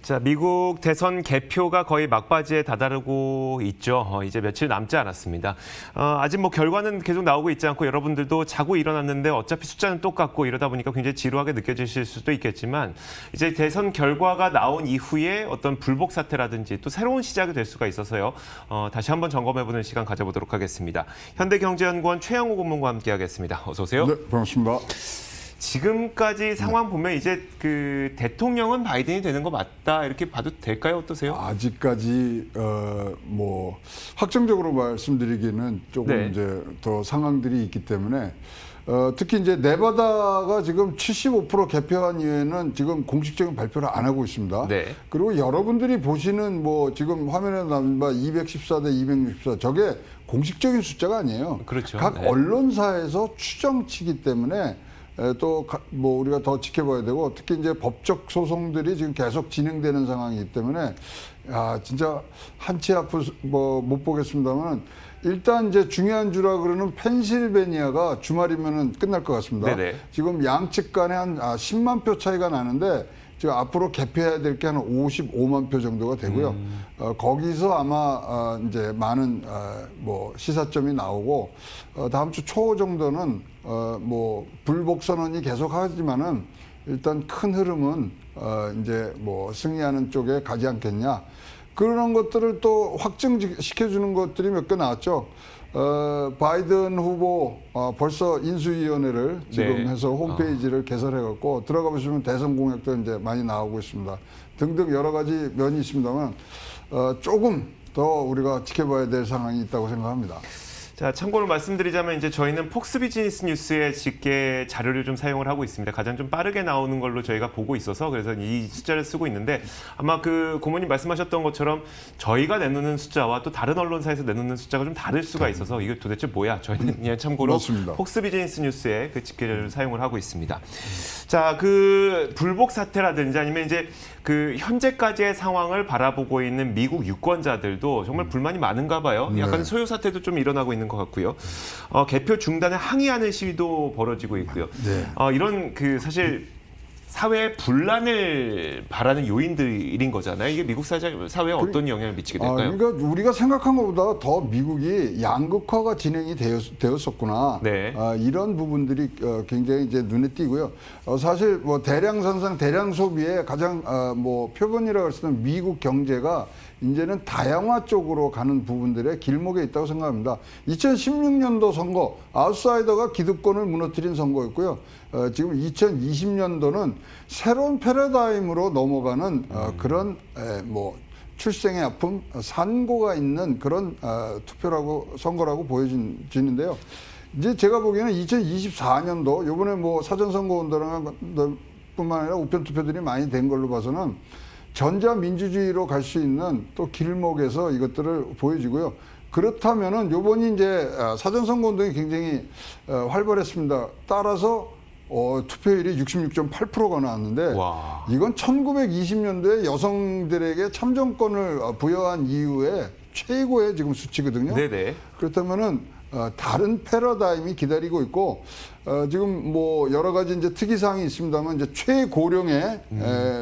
자, 미국 대선 개표가 거의 막바지에 다다르고 있죠. 이제 며칠 남지 않았습니다. 아직 뭐 결과는 계속 나오고 있지 않고 여러분들도 자고 일어났는데 어차피 숫자는 똑같고 이러다 보니까 굉장히 지루하게 느껴지실 수도 있겠지만 이제 대선 결과가 나온 이후에 어떤 불복 사태라든지 또 새로운 시작이 될 수가 있어서요. 다시 한번 점검해보는 시간 가져보도록 하겠습니다. 현대경제연구원 최영우 고문과 함께하겠습니다. 어서 오세요. 네, 반갑습니다. 지금까지 상황 보면 이제 그 대통령은 바이든이 되는 거 맞다 이렇게 봐도 될까요? 어떠세요? 아직까지 뭐 확정적으로 말씀드리기는 조금 네. 이제 더 상황들이 있기 때문에 특히 이제 네바다가 지금 75% 개표한 이후에는 지금 공식적인 발표를 안 하고 있습니다. 네. 그리고 여러분들이 보시는 뭐 지금 화면에 나온 바 214대 264 저게 공식적인 숫자가 아니에요. 그렇죠. 각 네. 언론사에서 추정치기 때문에 또 뭐 우리가 더 지켜봐야 되고 특히 이제 법적 소송들이 지금 계속 진행되는 상황이기 때문에 진짜 한치 앞을 뭐 못 보겠습니다만 일단 이제 중요한 주라 그러는 펜실베니아가 주말이면은 끝날 것 같습니다. 네네. 지금 양측 간에 한 10만 표 차이가 나는데 지금 앞으로 개표해야 될 게 한 55만 표 정도가 되고요. 거기서 아마 이제 많은 뭐 시사점이 나오고 다음 주 초 정도는 뭐 불복 선언이 계속하지만은 일단 큰 흐름은 이제 뭐 승리하는 쪽에 가지 않겠냐. 그런 것들을 또 확증시켜주는 것들이 몇 개 나왔죠. 바이든 후보 벌써 인수위원회를 지금 네. 해서 홈페이지를 개설해갖고 들어가 보시면 대선 공약도 이제 많이 나오고 있습니다. 등등 여러 가지 면이 있습니다만 조금 더 우리가 지켜봐야 될 상황이 있다고 생각합니다. 자, 참고로 말씀드리자면 이제 저희는 폭스 비즈니스 뉴스의 집계 자료를 좀 사용을 하고 있습니다. 가장 좀 빠르게 나오는 걸로 저희가 보고 있어서 그래서 이 숫자를 쓰고 있는데 아마 그 고모님 말씀하셨던 것처럼 저희가 내놓는 숫자와 또 다른 언론사에서 내놓는 숫자가 좀 다를 수가 있어서 이게 도대체 뭐야? 저희는 그냥 참고로 맞습니다. 폭스 비즈니스 뉴스의 그 집계를 사용을 하고 있습니다. 자, 그 불복 사태라든지 아니면 이제 그 현재까지의 상황을 바라보고 있는 미국 유권자들도 정말 불만이 많은가 봐요. 약간 네. 소요 사태도 좀 일어나고 있는 것 같고요. 개표 중단에 항의하는 시위도 벌어지고 있고요. 네. 이런 그 사실 사회 분란을 바라는 요인들인 거잖아요. 이게 미국 사회에 어떤 영향을 미치게 될까요? 그러니까 우리가 생각한 것보다 더 미국이 양극화가 진행이 되었었구나. 네. 이런 부분들이 굉장히 이제 눈에 띄고요. 사실 뭐 대량 생산, 대량 소비의 가장 뭐 표본이라고 할 수 있는 미국 경제가 이제는 다양화 쪽으로 가는 부분들의 길목에 있다고 생각합니다. 2016년도 선거, 아웃사이더가 기득권을 무너뜨린 선거였고요. 지금 2020년도는 새로운 패러다임으로 넘어가는 그런 뭐 출생의 아픔, 산고가 있는 그런 선거라고 보여지는데요. 이제 제가 보기에는 2024년도 이번에 뭐 사전선거 운동뿐만 아니라 우편 투표들이 많이 된 걸로 봐서는 전자민주주의로 갈 수 있는 또 길목에서 이것들을 보여지고요. 그렇다면은 요번이 이제 사전선거 운동이 굉장히 활발했습니다. 따라서 투표율이 66.8%가 나왔는데 와. 이건 1920년도에 여성들에게 참정권을 부여한 이후에 최고의 지금 수치거든요. 네네. 그렇다면은 다른 패러다임이 기다리고 있고 지금 뭐 여러 가지 이제 특이사항이 있습니다만 이제 최고령의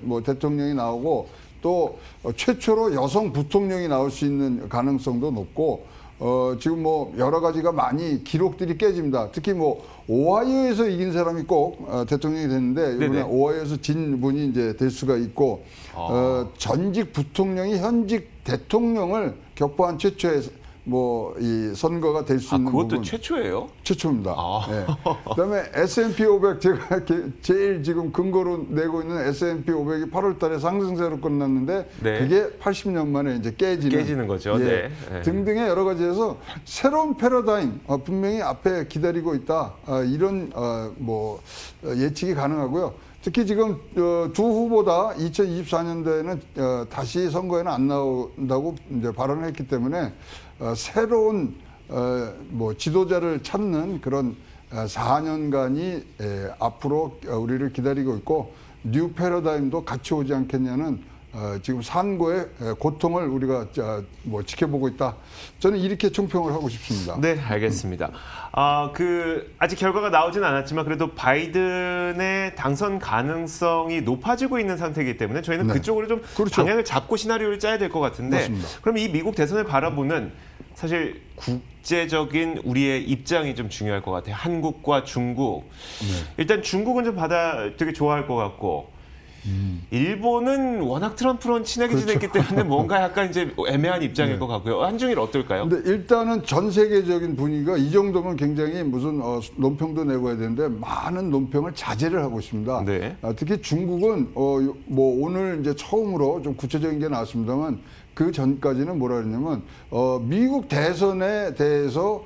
뭐 대통령이 나오고 또 최초로 여성 부통령이 나올 수 있는 가능성도 높고 지금 뭐 여러 가지가 많이 기록들이 깨집니다. 특히 뭐 오하이오에서 이긴 사람이 꼭 대통령이 됐는데 이번에 네네. 오하이오에서 진 분이 이제 될 수가 있고 전직 부통령이 현직 대통령을 격파한 최초의 뭐 이 선거가 될 수 있는 그것도 부분 최초예요? 최초입니다. 네. 그다음에 S&P 500 제가 제일 지금 근거로 내고 있는 S&P 500이 8월달에 상승세로 끝났는데 네. 그게 80년 만에 이제 깨지는 거죠. 예, 네. 등등의 여러 가지에서 새로운 패러다임 분명히 앞에 기다리고 있다. 이런 뭐 예측이 가능하고요. 특히 지금 두 후보 다 2024년도에는 다시 선거에는 안 나온다고 이제 발언을 했기 때문에 새로운 뭐 지도자를 찾는 그런 4년간이 앞으로 우리를 기다리고 있고 뉴 패러다임도 같이 오지 않겠냐는 지금 산고의 고통을 우리가 뭐 지켜보고 있다. 저는 이렇게 총평을 하고 싶습니다. 네, 알겠습니다. 아직 결과가 나오진 않았지만 그래도 바이든의 당선 가능성이 높아지고 있는 상태이기 때문에 저희는 네. 그쪽으로 좀 그렇죠. 방향을 잡고 시나리오를 짜야 될 것 같은데 맞습니다. 그럼 이 미국 대선을 바라보는 사실 국제적인 우리의 입장이 좀 중요할 것 같아요. 한국과 중국. 일단 중국은 좀 되게 좋아할 것 같고 일본은 워낙 트럼프랑 친하게 지냈기 때문에 뭔가 약간 이제 애매한 입장일 것 같고요. 한중일 어떨까요? 근데 일단은 전 세계적인 분위기가 이 정도면 굉장히 무슨 논평도 내고 해야 되는데 많은 논평을 자제를 하고 있습니다. 네. 특히 중국은 뭐 오늘 이제 처음으로 좀 구체적인 게 나왔습니다만 그 전까지는 뭐라 그랬냐면 미국 대선에 대해서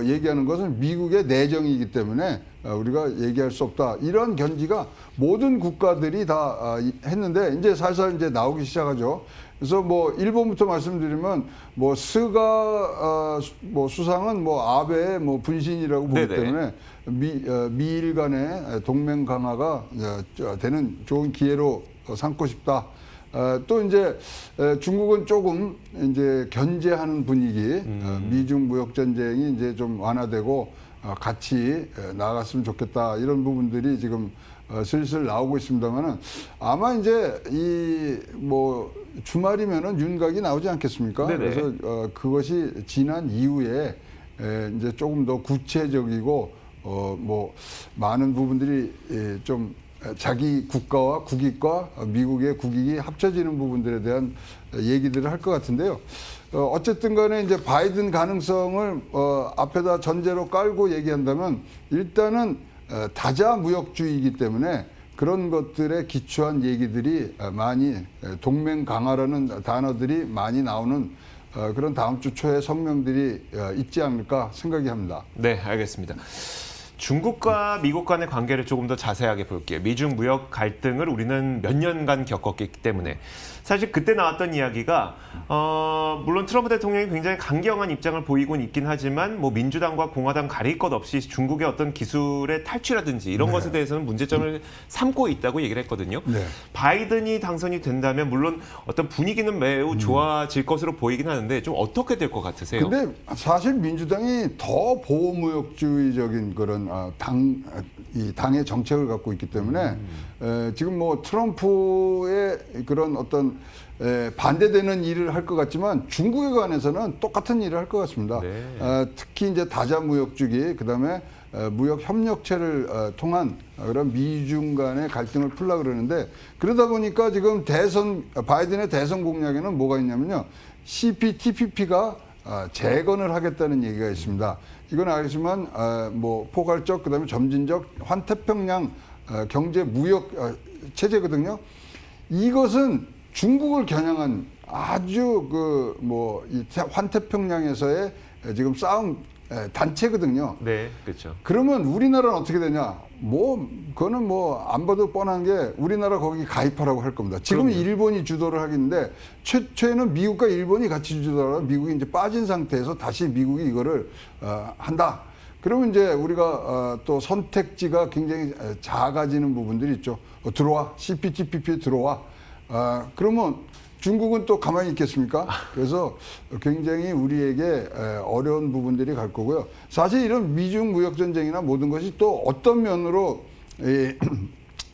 얘기하는 것은 미국의 내정이기 때문에 우리가 얘기할 수 없다. 이런 견지가 모든 국가들이 다 했는데 이제 살살 이제 나오기 시작하죠. 그래서 뭐 일본부터 말씀드리면 뭐 스가 뭐 수상은 뭐 아베의 뭐 분신이라고 보기 네네. 때문에 미일 간의 동맹 강화가 되는 좋은 기회로 삼고 싶다. 또 이제 중국은 조금 이제 견제하는 분위기, 미중 무역 전쟁이 이제 좀 완화되고 같이 나아갔으면 좋겠다 이런 부분들이 지금 슬슬 나오고 있습니다만은 아마 이제 이 뭐 주말이면은 윤곽이 나오지 않겠습니까? 네네. 그래서 그것이 지난 이후에 이제 조금 더 구체적이고 뭐 많은 부분들이 좀 자기 국가와 국익과 미국의 국익이 합쳐지는 부분들에 대한 얘기들을 할 것 같은데요. 어쨌든 간에 이제 바이든 가능성을 앞에다 전제로 깔고 얘기한다면 일단은 다자 무역주의이기 때문에 그런 것들에 기초한 얘기들이 많이 동맹 강화라는 단어들이 많이 나오는 그런 다음 주 초에 성명들이 있지 않을까 생각이 합니다. 네, 알겠습니다. 중국과 미국 간의 관계를 조금 더 자세하게 볼게요. 미중 무역 갈등을 우리는 몇 년간 겪었기 때문에 사실 그때 나왔던 이야기가 물론 트럼프 대통령이 굉장히 강경한 입장을 보이곤 있긴 하지만 뭐 민주당과 공화당 가릴 것 없이 중국의 어떤 기술의 탈취라든지 이런 것에 대해서는 문제점을 삼고 있다고 얘기를 했거든요. 네. 바이든이 당선이 된다면 물론 어떤 분위기는 매우 좋아질 것으로 보이긴 하는데 좀 어떻게 될 것 같으세요? 근데 사실 민주당이 더 보호무역주의적인 그런 이 당의 정책을 갖고 있기 때문에 지금 뭐 트럼프의 그런 어떤 반대되는 일을 할 것 같지만 중국에 관해서는 똑같은 일을 할 것 같습니다. 네. 특히 이제 다자무역주의 그다음에 무역 협력체를 통한 그런 미중 간의 갈등을 풀려 그러는데 그러다 보니까 지금 바이든의 대선 공약에는 뭐가 있냐면요. CPTPP가 재건을 하겠다는 얘기가 있습니다. 이건 알겠지만 뭐 포괄적 그다음에 점진적 환태평양 경제 무역 체제거든요. 이것은 중국을 겨냥한 아주 그 뭐 이 환태평양에서의 지금 싸움 단체거든요. 네, 그렇죠. 그러면 우리나라는 어떻게 되냐? 뭐 그거는 뭐 안 봐도 뻔한 게 우리나라 거기 가입하라고 할 겁니다. 지금 일본이 주도를 하겠는데 최초에는 미국과 일본이 같이 주도하다가 미국이 이제 빠진 상태에서 다시 미국이 이거를 한다. 그러면 이제 우리가 또 선택지가 굉장히 작아지는 부분들이 있죠. 들어와 CPTPP에 들어와. 그러면 중국은 또 가만히 있겠습니까? 그래서 굉장히 우리에게 어려운 부분들이 갈 거고요. 사실 이런 미중 무역 전쟁이나 모든 것이 또 어떤 면으로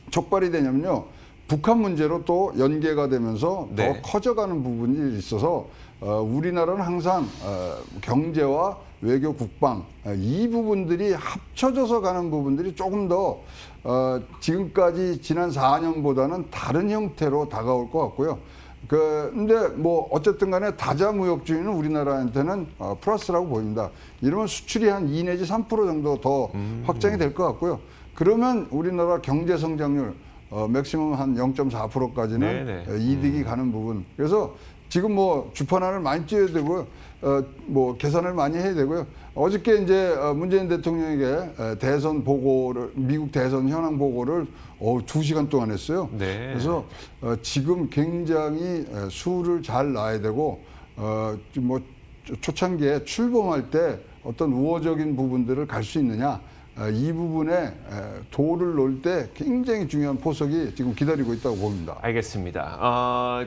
촉발이 되냐면요. 북한 문제로 또 연계가 되면서 네. 더 커져가는 부분이 있어서 우리나라는 항상 경제와 외교 국방 이 부분들이 합쳐져서 가는 부분들이 조금 더 지금까지 지난 4년보다는 다른 형태로 다가올 것 같고요. 근데 뭐 어쨌든 간에 다자무역주의는 우리나라한테는 플러스라고 보입니다. 이러면 수출이 한 2 내지 3% 정도 더 확장이 될 것 같고요. 그러면 우리나라 경제 성장률 맥시멈 한 0.4%까지는 이득이 가는 부분. 그래서 지금 뭐 주판안을 많이 띄워야 되고요. 뭐 계산을 많이 해야 되고요. 어저께 이제 문재인 대통령에게 대선 보고를 미국 대선 현황 보고를 2시간 동안 했어요. 네. 그래서 지금 굉장히 수를 잘 놔야 되고 뭐 초창기에 출범할 때 어떤 우호적인 부분들을 갈 수 있느냐. 이 부분에 도를 놓을 때 굉장히 중요한 포석이 지금 기다리고 있다고 봅니다. 알겠습니다.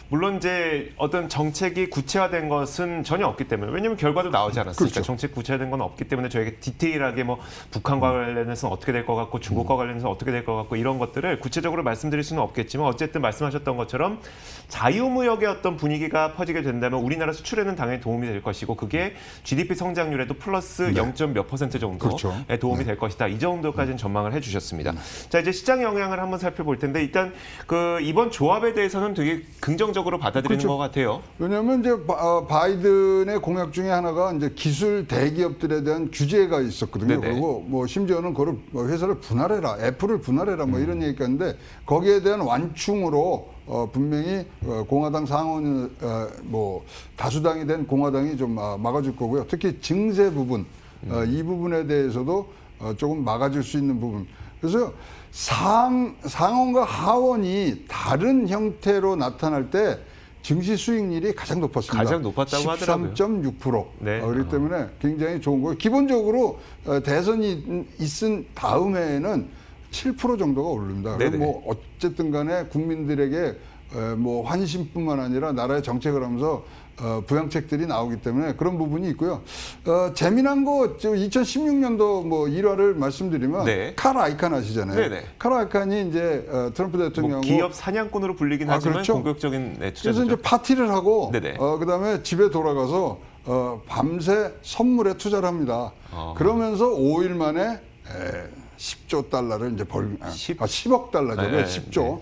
물론 이제 어떤 정책이 구체화된 것은 전혀 없기 때문에, 왜냐하면 결과도 나오지 않았으니까. 그렇죠. 정책 구체화된 건 없기 때문에 저희가 디테일하게 뭐 북한과 관련해서는 어떻게 될 것 같고 중국과 관련해서는 어떻게 될 것 같고 이런 것들을 구체적으로 말씀드릴 수는 없겠지만, 어쨌든 말씀하셨던 것처럼 자유무역의 어떤 분위기가 퍼지게 된다면 우리나라 수출에는 당연히 도움이 될 것이고, 그게 GDP 성장률에도 플러스 0.몇% 정도의 그렇죠. 도움이 될 것이다. 이 정도까지는 전망을 해주셨습니다. 자, 이제 시장 영향을 한번 살펴볼 텐데, 일단 이번 조합에 대해서는 되게 긍정적으로 받아들이는 그렇죠. 것 같아요. 왜냐하면 이제 바이든의 공약 중에 하나가 이제 기술 대기업들에 대한 규제가 있었거든요. 네네. 그리고 뭐 심지어는 그걸 회사를 분할해라, 애플을 분할해라 뭐 이런 얘기가 있는데, 거기에 대한 완충으로 분명히 공화당 상원 뭐 다수당이 된 공화당이 좀 막아줄 거고요. 특히 증세 부분 이 부분에 대해서도 조금 막아줄 수 있는 부분. 그래서 상원과 하원이 다른 형태로 나타날 때 증시 수익률이 가장 높았습니다. 가장 높았다고 하더라고요. 13.6%. 네. 그렇기 때문에 굉장히 좋은 거예요. 기본적으로 대선이 있은 다음에는 7% 정도가 오릅니다. 네네. 뭐 어쨌든 간에 국민들에게 뭐 환심뿐만 아니라 나라의 정책을 하면서 부양책들이 나오기 때문에 그런 부분이 있고요. 재미난 거 2016년도 뭐 일화를 말씀드리면, 네. 칼 아이칸 아시잖아요. 네네. 칼 아이칸이 이제 트럼프 뭐 대통령하고 기업 사냥꾼으로 불리긴 하지만 그렇죠. 본격적인 그래서 투자죠. 이제 파티를 하고 네네. 그다음에 집에 돌아가서 밤새 선물에 투자를 합니다. 그러면서 5일 만에 10조 달러를 이제 10억 달러죠. 네, 10조.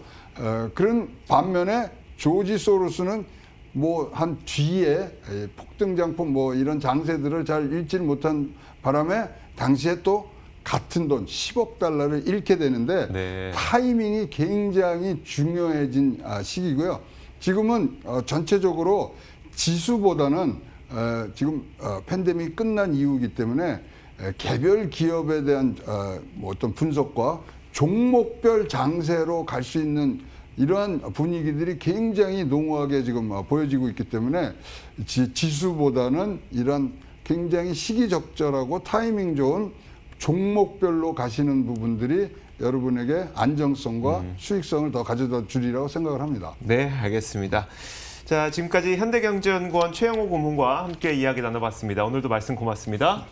그런 반면에 조지 소로스는 뭐 한 뒤에 폭등장품 뭐 이런 장세들을 잘 읽지를 못한 바람에 당시에 또 같은 돈 10억 달러를 잃게 되는데, 네. 타이밍이 굉장히 중요해진 시기고요. 지금은 전체적으로 지수보다는 지금 팬데믹이 끝난 이후이기 때문에 개별 기업에 대한 뭐 어떤 분석과 종목별 장세로 갈 수 있는 이러한 분위기들이 굉장히 농후하게 지금 보여지고 있기 때문에 지수보다는 이런 굉장히 시기적절하고 타이밍 좋은 종목별로 가시는 부분들이 여러분에게 안정성과 수익성을 더 가져다 주리라고 생각을 합니다. 네, 알겠습니다. 자, 지금까지 현대경제연구원 최영호 고문과 함께 이야기 나눠봤습니다. 오늘도 말씀 고맙습니다.